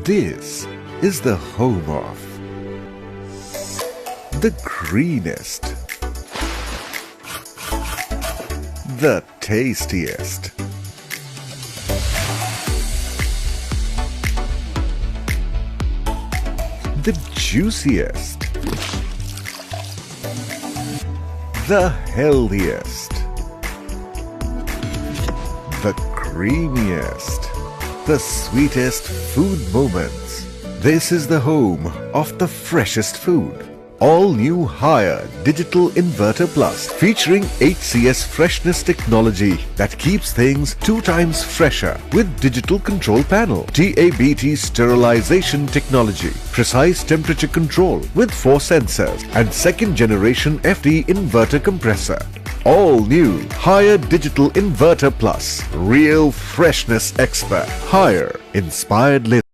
This is the home of the greenest, the tastiest, the juiciest, the healthiest, the creamiest, the sweetest food moments. This is the home of the freshest food. All new Haier Digital Inverter Plus featuring HCS freshness technology that keeps things 2 times fresher with digital control panel, TABT sterilization technology, precise temperature control with 4 sensors and second generation FD inverter compressor. All new Haier Digital Inverter Plus, real freshness expert. Haier, inspired living.